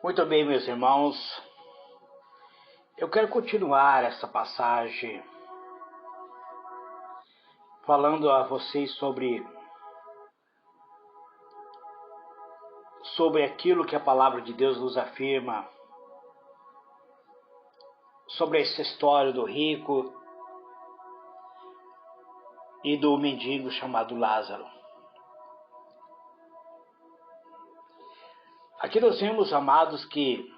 Muito bem, meus irmãos, eu quero continuar essa passagem falando a vocês sobre aquilo que a palavra de Deus nos afirma, sobre essa história do rico e do mendigo chamado Lázaro. Aqui nós vemos, amados, que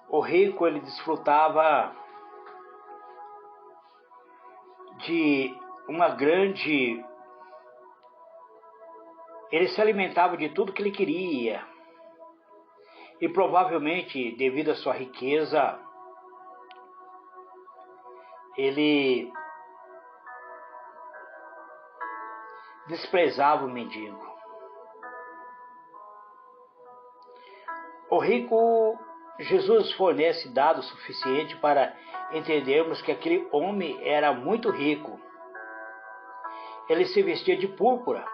o rico ele desfrutava de uma grande... Ele se alimentava de tudo que ele queria. E provavelmente, devido à sua riqueza, ele desprezava o mendigo. O rico, Jesus fornece dados suficientes para entendermos que aquele homem era muito rico. Ele se vestia de púrpura.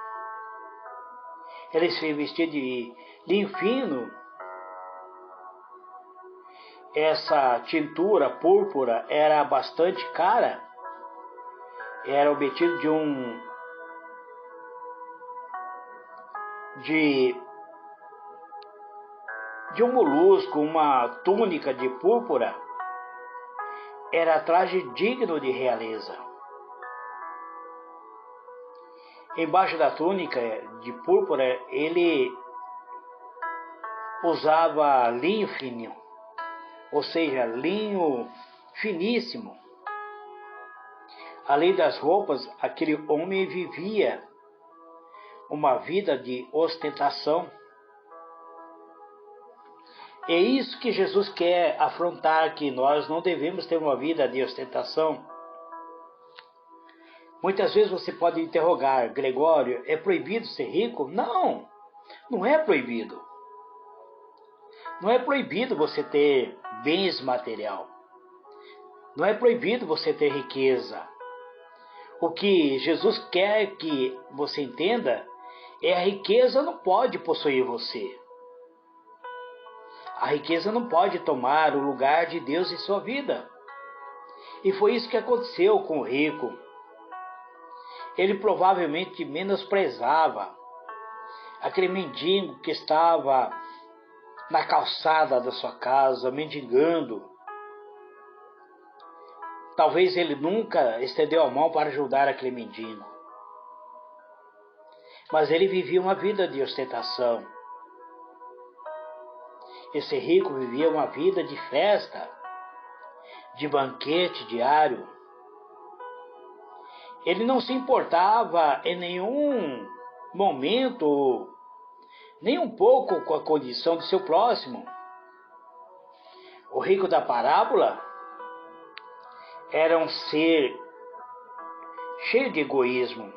Ele se vestia de linho fino. Essa tintura púrpura era bastante cara. Era obtido de um molusco, uma túnica de púrpura. Era traje digno de realeza. Embaixo da túnica de púrpura, ele usava linho fino, ou seja, linho finíssimo. Além das roupas, aquele homem vivia uma vida de ostentação. É isso que Jesus quer afrontar, que nós não devemos ter uma vida de ostentação. Muitas vezes você pode interrogar: Gregório, é proibido ser rico? Não, não é proibido. Não é proibido você ter bens material. Não é proibido você ter riqueza. O que Jesus quer que você entenda é a riqueza não pode possuir você. A riqueza não pode tomar o lugar de Deus em sua vida. E foi isso que aconteceu com o rico. Ele provavelmente menosprezava aquele mendigo que estava na calçada da sua casa, mendigando. Talvez ele nunca estendeu a mão para ajudar aquele mendigo. Mas ele vivia uma vida de ostentação. Esse rico vivia uma vida de festa, de banquete diário. Ele não se importava em nenhum momento, nem um pouco, com a condição do seu próximo. O rico da parábola era um ser cheio de egoísmo.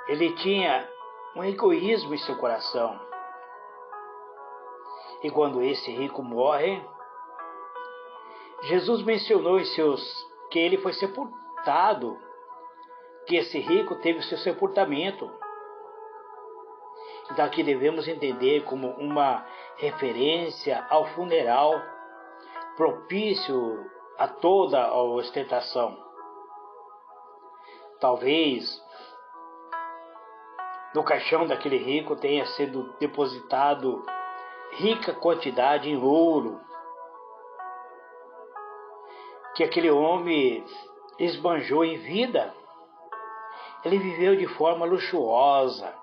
Ele tinha um egoísmo em seu coração. E quando esse rico morre, Jesus mencionou que ele foi sepultado, que esse rico teve o seu sepultamento. Então aqui devemos entender como uma referência ao funeral propício a toda a ostentação. Talvez no caixão daquele rico tenha sido depositado rica quantidade em ouro, que aquele homem esbanjou em vida. Ele viveu de forma luxuosa.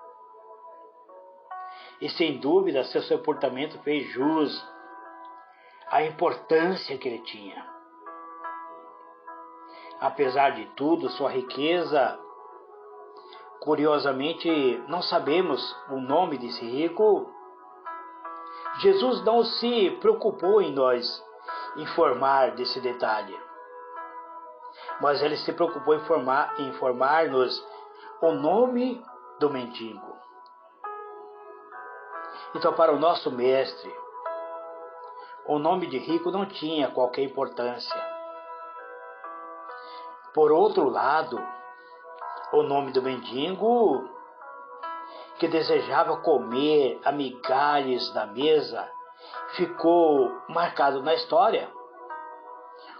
E sem dúvida seu sepultamento fez jus à importância que ele tinha. Apesar de tudo, sua riqueza, curiosamente, não sabemos o nome desse rico. Jesus não se preocupou em nós informar desse detalhe. Mas ele se preocupou em informar-nos o nome do mendigo. Então, para o nosso mestre, o nome de rico não tinha qualquer importância. Por outro lado, o nome do mendigo que desejava comer a migalhas da mesa, ficou marcado na história.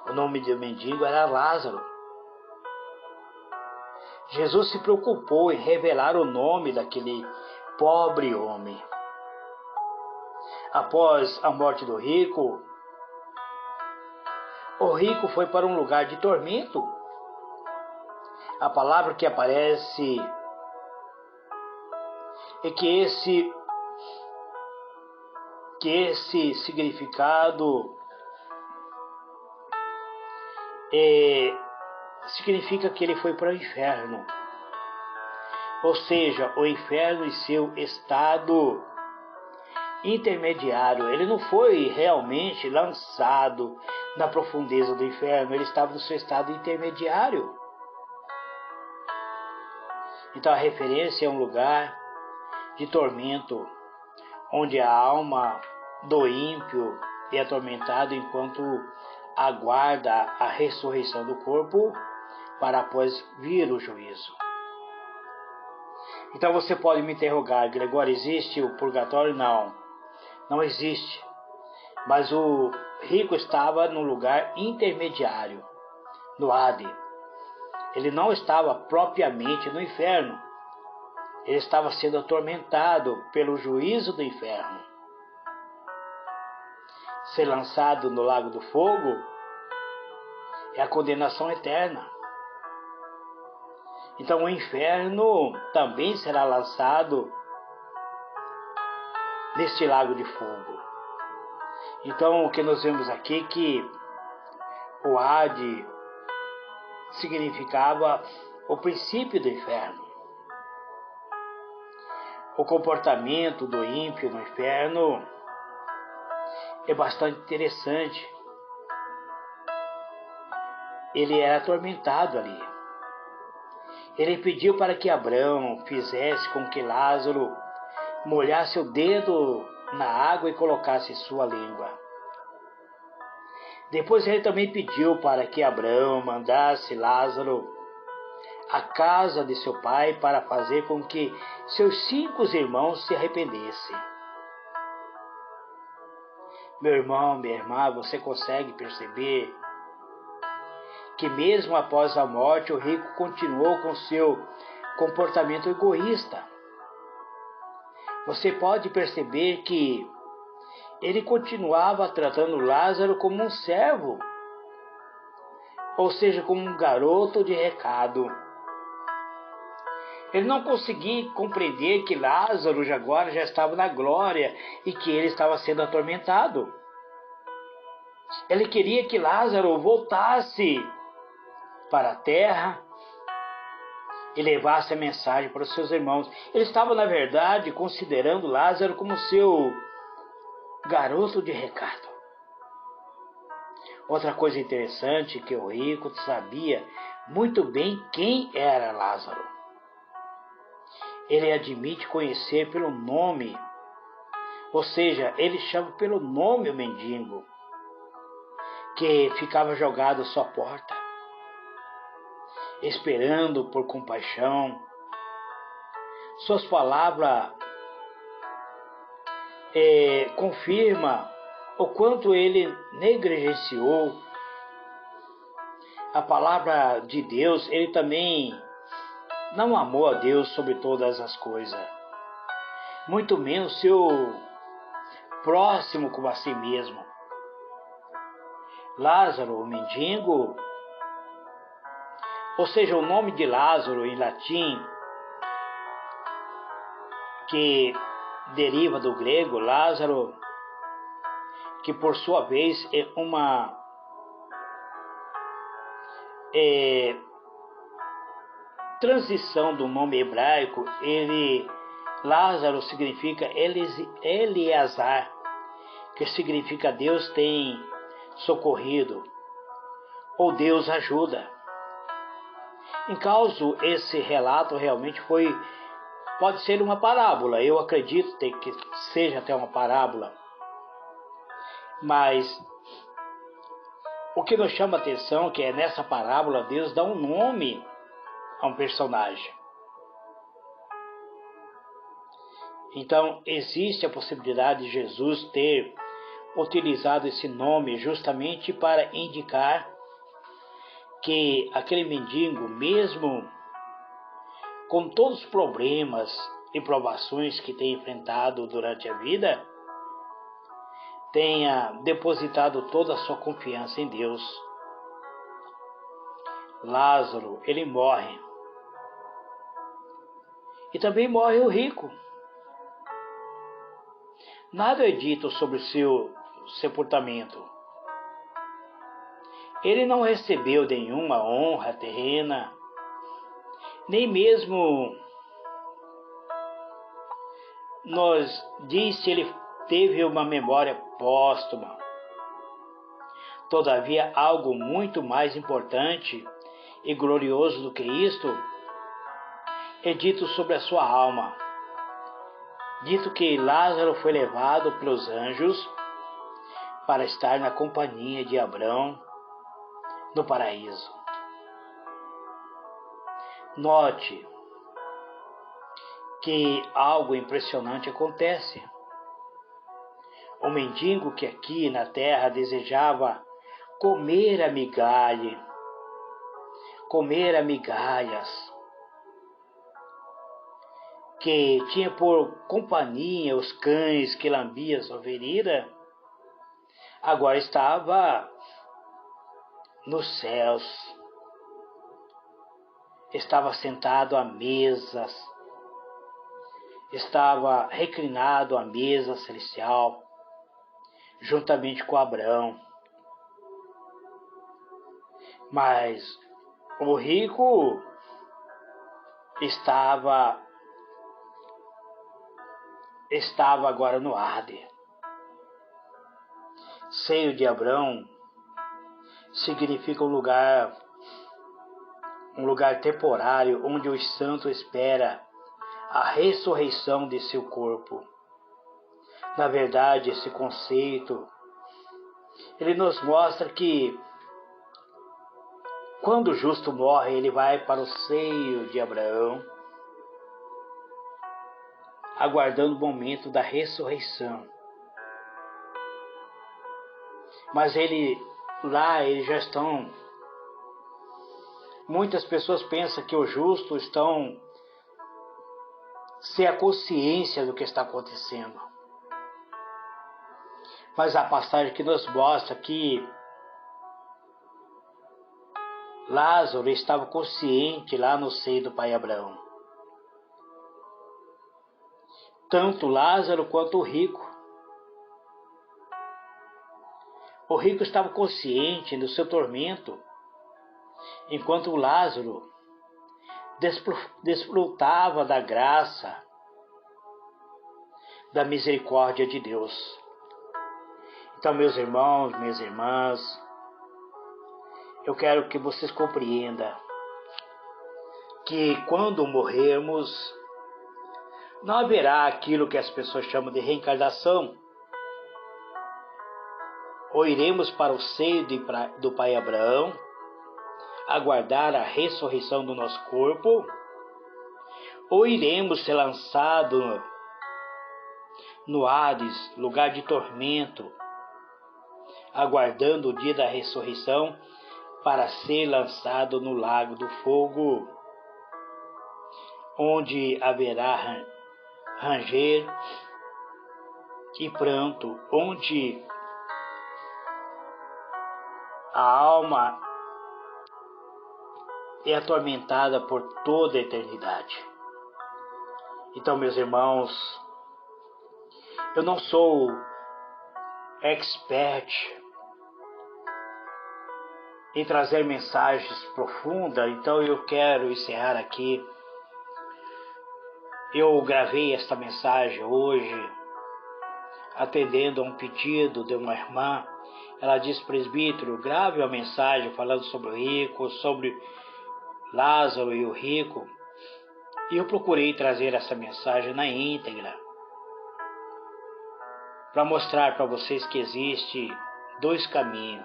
O nome do mendigo era Lázaro. Jesus se preocupou em revelar o nome daquele pobre homem. Após a morte do rico, o rico foi para um lugar de tormento. A palavra que aparece é que esse significado significa que ele foi para o inferno. Ou seja, o inferno em seu estado intermediário. Ele não foi realmente lançado na profundeza do inferno, ele estava no seu estado intermediário. Então a referência é um lugar de tormento, onde a alma do ímpio é atormentada enquanto aguarda a ressurreição do corpo para após vir o juízo. Então você pode me interrogar, Gregório, existe o purgatório? Não existe. Mas o rico estava no lugar intermediário, no Hades. Ele não estava propriamente no inferno. Ele estava sendo atormentado pelo juízo do inferno. Ser lançado no lago do fogo é a condenação eterna. Então o inferno também será lançado neste lago de fogo. Então o que nós vemos aqui é que o Hades significava o princípio do inferno. O comportamento do ímpio no inferno é bastante interessante. Ele era atormentado ali. Ele pediu para que Abraão fizesse com que Lázaro molhasse o dedo na água e colocasse sua língua. Depois ele também pediu para que Abraão mandasse Lázaro à casa de seu pai para fazer com que seus 5 irmãos se arrependessem. Meu irmão, minha irmã, você consegue perceber que mesmo após a morte o rico continuou com seu comportamento egoísta? Você pode perceber que ele continuava tratando Lázaro como um servo, ou seja, como um garoto de recado. Ele não conseguia compreender que Lázaro agora já estava na glória e que ele estava sendo atormentado. Ele queria que Lázaro voltasse para a terra e levasse a mensagem para os seus irmãos. Ele estava, na verdade, considerando Lázaro como seu garoto de recado. Outra coisa interessante é que o rico sabia muito bem quem era Lázaro. Ele admite conhecer pelo nome, ou seja, ele chama pelo nome o mendigo que ficava jogado à sua porta, esperando por compaixão. Suas palavras confirma o quanto ele negligenciou a palavra de Deus. Ele também não amou a Deus sobre todas as coisas, muito menos seu próximo como a si mesmo. Lázaro, o mendigo, ou seja, o nome de Lázaro em latim, que deriva do grego Lázaro, que por sua vez é uma transição do nome hebraico. Lázaro significa Eleazar, que significa Deus tem socorrido, ou Deus ajuda. Em caso, esse relato realmente pode ser uma parábola. Eu acredito que seja até uma parábola. Mas o que nos chama a atenção é que nessa parábola Deus dá um nome a um personagem. Então, existe a possibilidade de Jesus ter utilizado esse nome justamente para indicar que aquele mendigo, mesmo com todos os problemas e provações que tem enfrentado durante a vida, tenha depositado toda a sua confiança em Deus. Lázaro, ele morre. E também morre o rico. Nada é dito sobre o seu sepultamento. Ele não recebeu nenhuma honra terrena, nem mesmo nos diz se ele teve uma memória póstuma. Todavia, algo muito mais importante e glorioso do que isto é dito sobre a sua alma. Dito que Lázaro foi levado pelos anjos para estar na companhia de Abraão no paraíso. Note que algo impressionante acontece. O mendigo que aqui na terra desejava comer a migalha, comer a migalhas, que tinha por companhia os cães que lambiam sua ferida, agora estava nos céus, estava sentado à mesas, estava reclinado à mesa celestial, juntamente com Abraão. Mas o rico estava agora no Hades. Seio de Abraão significa um lugar temporário onde os santos esperam a ressurreição de seu corpo. Na verdade, esse conceito, ele nos mostra que quando o justo morre, ele vai para o seio de Abraão, aguardando o momento da ressurreição. Mas eles já estão. Muitas pessoas pensam que os justos estão sem a consciência do que está acontecendo. Mas a passagem que nos mostra que Lázaro estava consciente lá no seio do pai Abraão. Tanto Lázaro quanto o rico. O rico estava consciente do seu tormento, enquanto o Lázaro desfrutava da graça, da misericórdia de Deus. Então, meus irmãos, minhas irmãs, eu quero que vocês compreendam que quando morrermos, não haverá aquilo que as pessoas chamam de reencarnação. Ou iremos para o seio do pai Abraão, aguardar a ressurreição do nosso corpo, ou iremos ser lançados no Hades, lugar de tormento, aguardando o dia da ressurreição para ser lançado no lago do fogo, onde haverá ranger e pranto, onde a alma é atormentada por toda a eternidade. Então, meus irmãos, eu não sou expert em trazer mensagens profundas, então eu quero encerrar aqui. Eu gravei esta mensagem hoje, atendendo a um pedido de uma irmã. Ela disse: presbítero, grave uma mensagem falando sobre o rico, sobre Lázaro e o rico. E eu procurei trazer essa mensagem na íntegra, para mostrar para vocês que existe dois caminhos: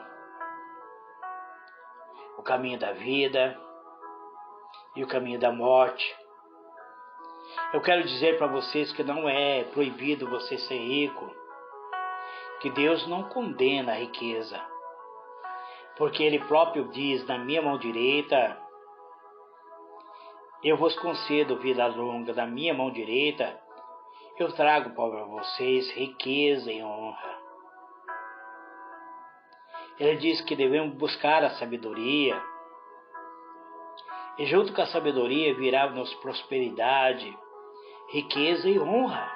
o caminho da vida e o caminho da morte. Eu quero dizer para vocês que não é proibido você ser rico, que Deus não condena a riqueza, porque Ele próprio diz: na minha mão direita eu vos concedo vida longa, da minha mão direita eu trago para vocês riqueza e honra. Ele diz que devemos buscar a sabedoria, e junto com a sabedoria virá-nos prosperidade, riqueza e honra.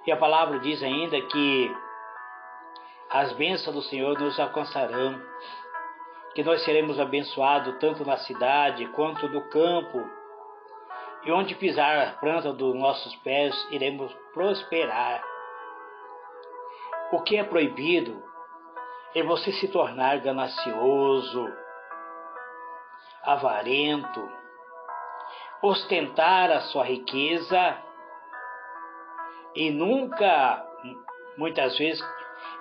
E a palavra diz ainda que as bênçãos do Senhor nos alcançarão, que nós seremos abençoados tanto na cidade quanto no campo, e onde pisar a planta dos nossos pés iremos prosperar. O que é proibido é você se tornar ganancioso, avarento, ostentar a sua riqueza e nunca, muitas vezes,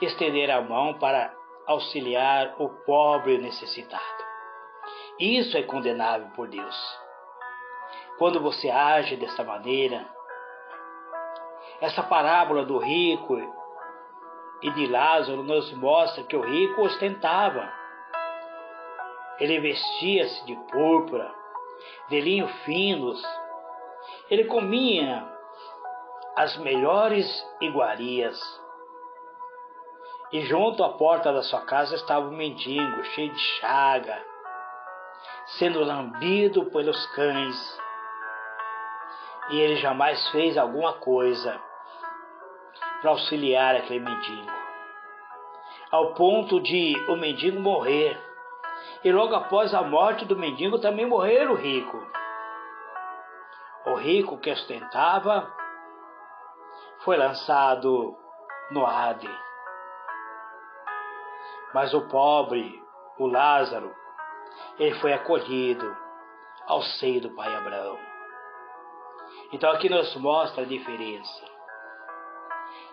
estender a mão para auxiliar o pobre e necessitado. Isso é condenável por Deus. Quando você age dessa maneira, essa parábola do rico e de Lázaro nos mostra que o rico ostentava. Ele vestia-se de púrpura, de linho finos. Ele comia as melhores iguarias. E junto à porta da sua casa estava um mendigo, cheio de chaga, sendo lambido pelos cães. E ele jamais fez alguma coisa para auxiliar aquele mendigo, ao ponto de o mendigo morrer. E logo após a morte do mendigo também morrer o rico. O rico que ostentava foi lançado no Hade. Mas o pobre, o Lázaro, ele foi acolhido ao seio do pai Abraão. Então aqui nos mostra a diferença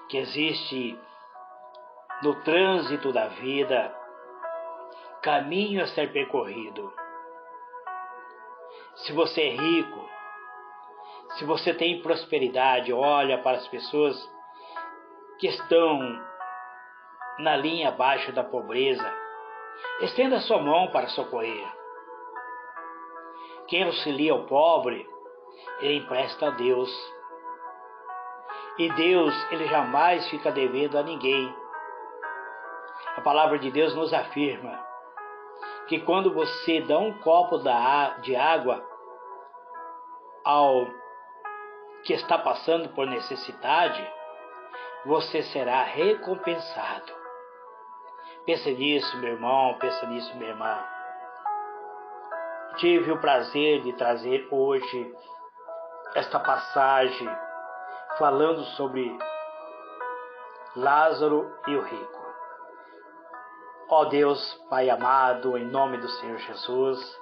que existe no trânsito da vida, caminho a ser percorrido. Se você é rico, se você tem prosperidade, olha para as pessoas que estão na linha abaixo da pobreza, estenda a sua mão para socorrer. Quem auxilia o pobre, ele empresta a Deus. E Deus, ele jamais fica devendo a ninguém. A palavra de Deus nos afirma que quando você dá um copo de água ao que está passando por necessidade, você será recompensado. Pensa nisso, meu irmão, pensa nisso, minha irmã. Tive o prazer de trazer hoje esta passagem falando sobre Lázaro e o rico. Ó Deus, Pai amado, em nome do Senhor Jesus,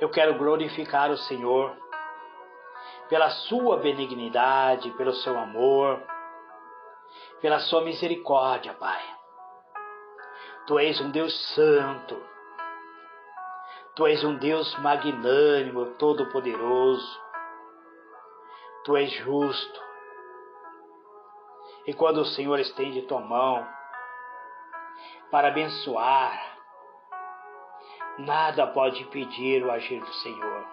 eu quero glorificar o Senhor pela sua benignidade, pelo seu amor, pela sua misericórdia, Pai. Tu és um Deus santo, Tu és um Deus magnânimo, todo-poderoso, Tu és justo. E quando o Senhor estende tua mão para abençoar, nada pode impedir o agir do Senhor.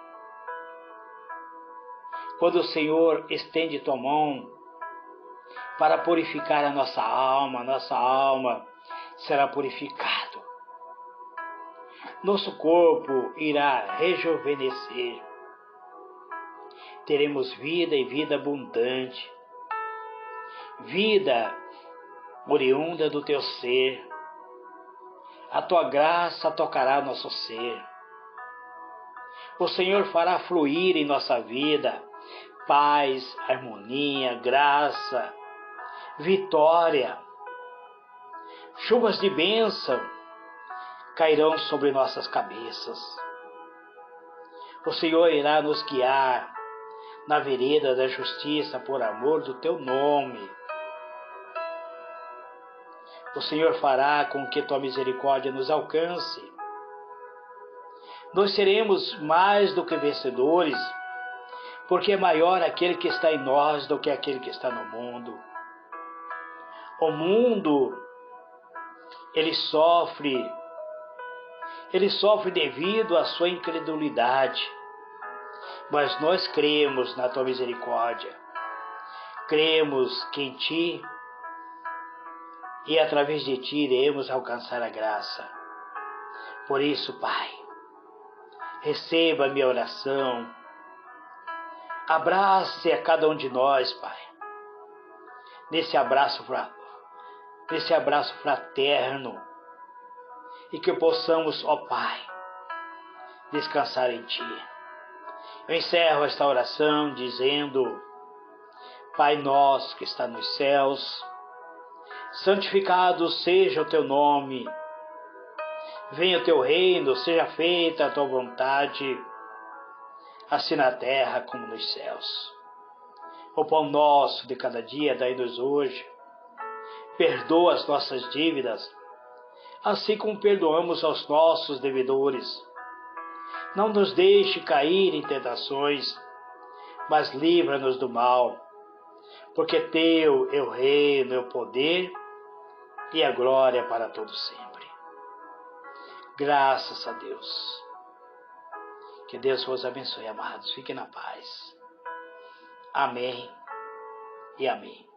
Quando o Senhor estende tua mão para purificar a nossa alma será purificado. Nosso corpo irá rejuvenescer. Teremos vida e vida abundante. Vida oriunda do teu ser. A tua graça tocará nosso ser. O Senhor fará fluir em nossa vida paz, harmonia, graça, vitória. Chuvas de bênção cairão sobre nossas cabeças. O Senhor irá nos guiar na vereda da justiça por amor do teu nome. O Senhor fará com que tua misericórdia nos alcance. Nós seremos mais do que vencedores porque é maior aquele que está em nós do que aquele que está no mundo. O mundo, ele sofre devido à sua incredulidade, mas nós cremos na tua misericórdia, cremos que em ti e através de ti iremos alcançar a graça. Por isso, Pai, receba a minha oração, abrace a cada um de nós, Pai, nesse abraço fraterno, e que possamos, ó Pai, descansar em Ti. Eu encerro esta oração dizendo: Pai nosso que está nos céus, santificado seja o Teu nome, venha o Teu reino, seja feita a Tua vontade, assim na terra como nos céus. O pão nosso de cada dia dai-nos hoje, perdoa as nossas dívidas, assim como perdoamos aos nossos devedores. Não nos deixe cair em tentações, mas livra-nos do mal, porque Teu é o reino, é o poder e a glória para todo sempre. Graças a Deus. Que Deus vos abençoe, amados. Fiquem na paz. Amém e amém.